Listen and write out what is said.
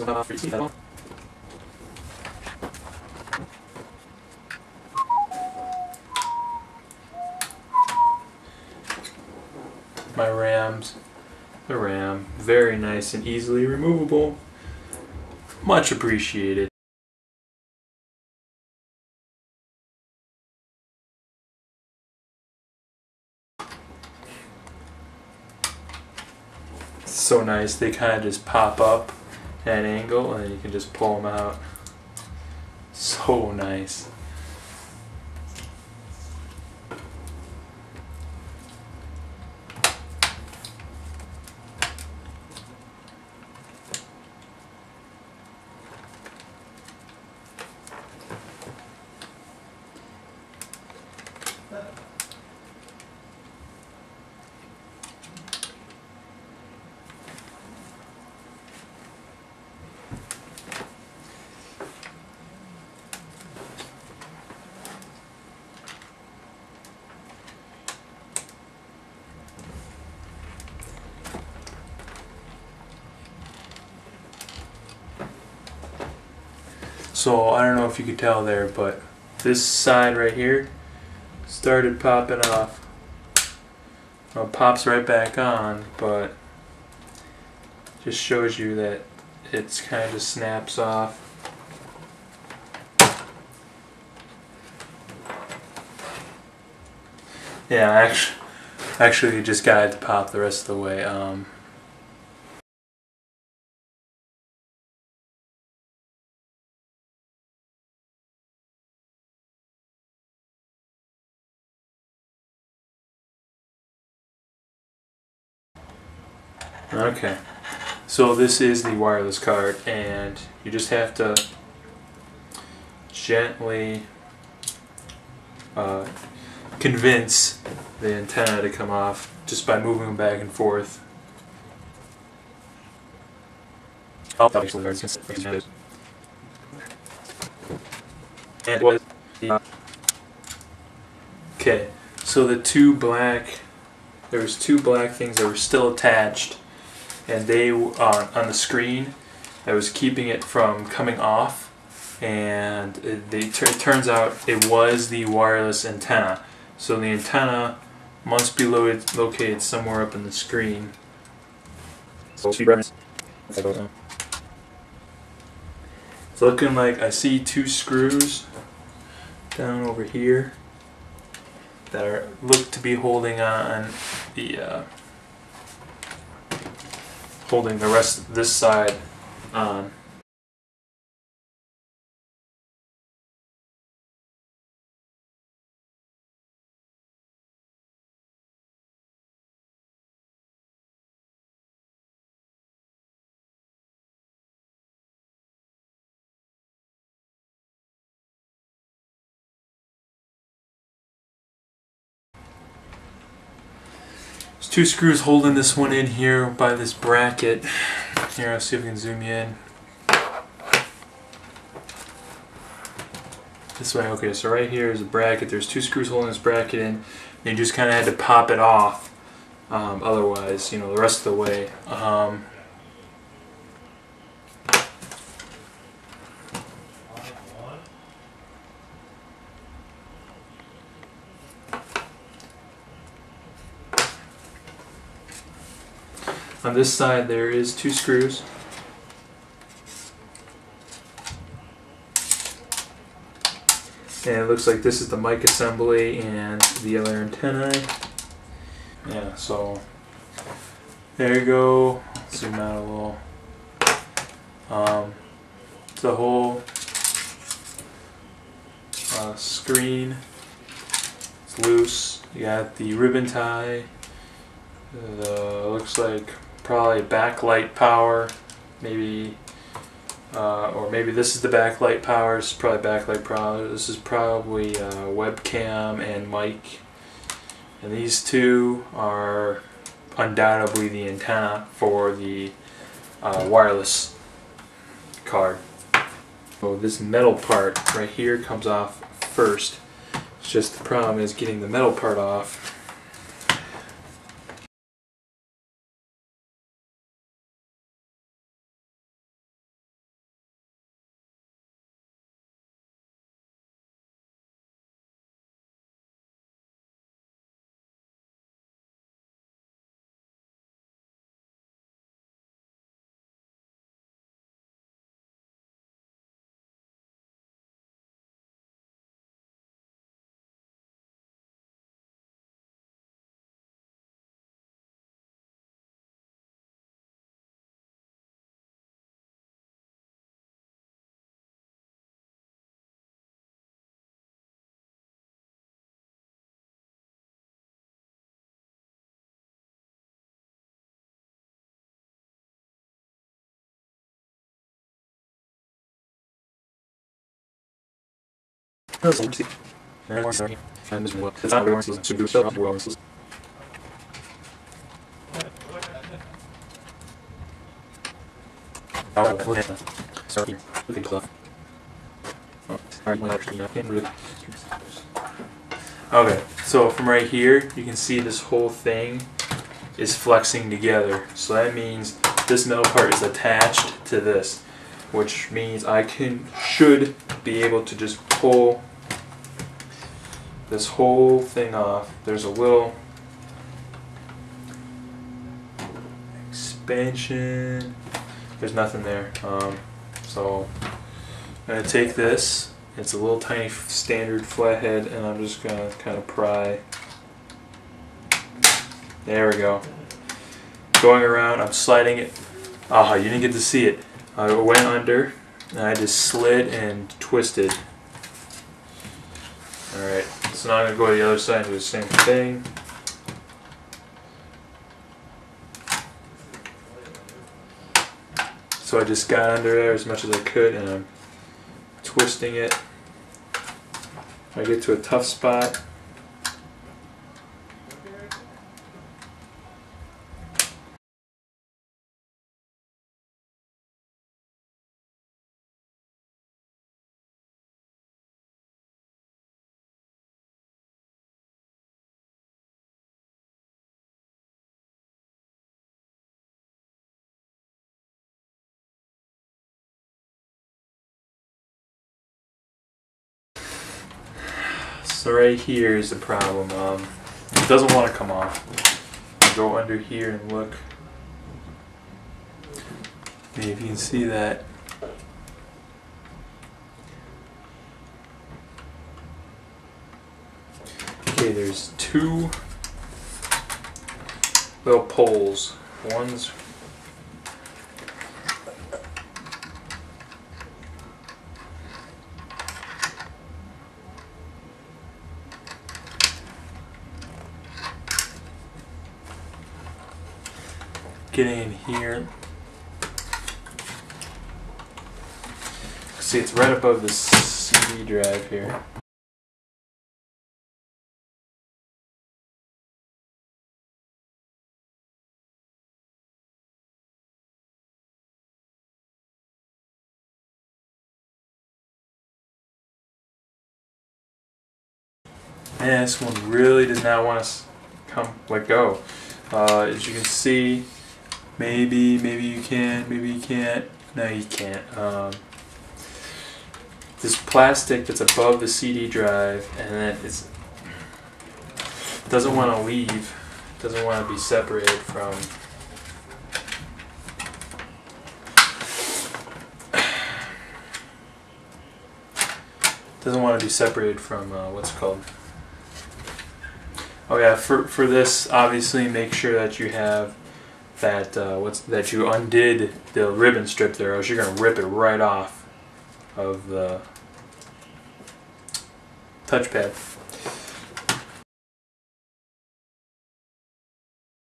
My RAMs, the RAM, very nice and easily removable. Much appreciated. So nice, they kind of just pop up at an angle and then you can just pull them out. So nice. So I don't know if you could tell there, but this side right here started popping off. Well, it pops right back on, but just shows you that it's kind of just snaps off. Yeah, actually you just got it to pop the rest of the way. Okay, so this is the wireless card, and you just have to gently convince the antenna to come off just by moving them back and forth. Okay, so there was two black things that were still attached, and they on the screen that was keeping it from coming off, and it turns out it was the wireless antenna. So the antenna must be located somewhere up in the screen. It's looking like I see two screws down over here that look to be holding on the holding the rest of this side on. There's two screws holding this one in here by this bracket. Here, I'll see if we can zoom you in. This way, okay, so right here is a bracket. There's two screws holding this bracket in. And you just kind of had to pop it off. Otherwise, you know, the rest of the way. On this side there is two screws. And it looks like this is the mic assembly and the other antennae. Yeah, so there you go. Zoom out a little. The whole screen is loose. You got the ribbon tie. Looks like probably backlight power, maybe, or maybe this is the backlight power. This is probably backlight power. This is probably webcam and mic, and these two are undoubtedly the antenna for the wireless card. So this metal part right here comes off first. It's just the problem is getting the metal part off. Okay, so from right here, you can see this whole thing is flexing together. So that means this metal part is attached to this, which means I should be able to just pull this whole thing off. There's a little expansion. There's nothing there. So I'm going to take this. It's a little tiny standard flathead, and I'm just going to kind of pry. There we go. Going around, I'm sliding it. Ah, you didn't get to see it. I went under, and I just slid and twisted. Alright, so now I'm going to go to the other side and do the same thing. So I just got under there as much as I could, and I'm twisting it. I get to a tough spot. So right here is the problem. It doesn't want to come off. I go under here and look. Maybe if you can see that. Okay, there's two little poles. One's getting in here. See, it's right above the CD drive here. Man, this one really does not want to let go. As you can see, maybe you can, maybe you can't. No, you can't. This plastic that's above the CD drive, and then it doesn't want to leave. Doesn't want to be separated from. Doesn't want to be separated from what's it called. Oh yeah, for this, obviously make sure that you have that that you undid the ribbon strip there, or else you're gonna rip it right off of the touchpad.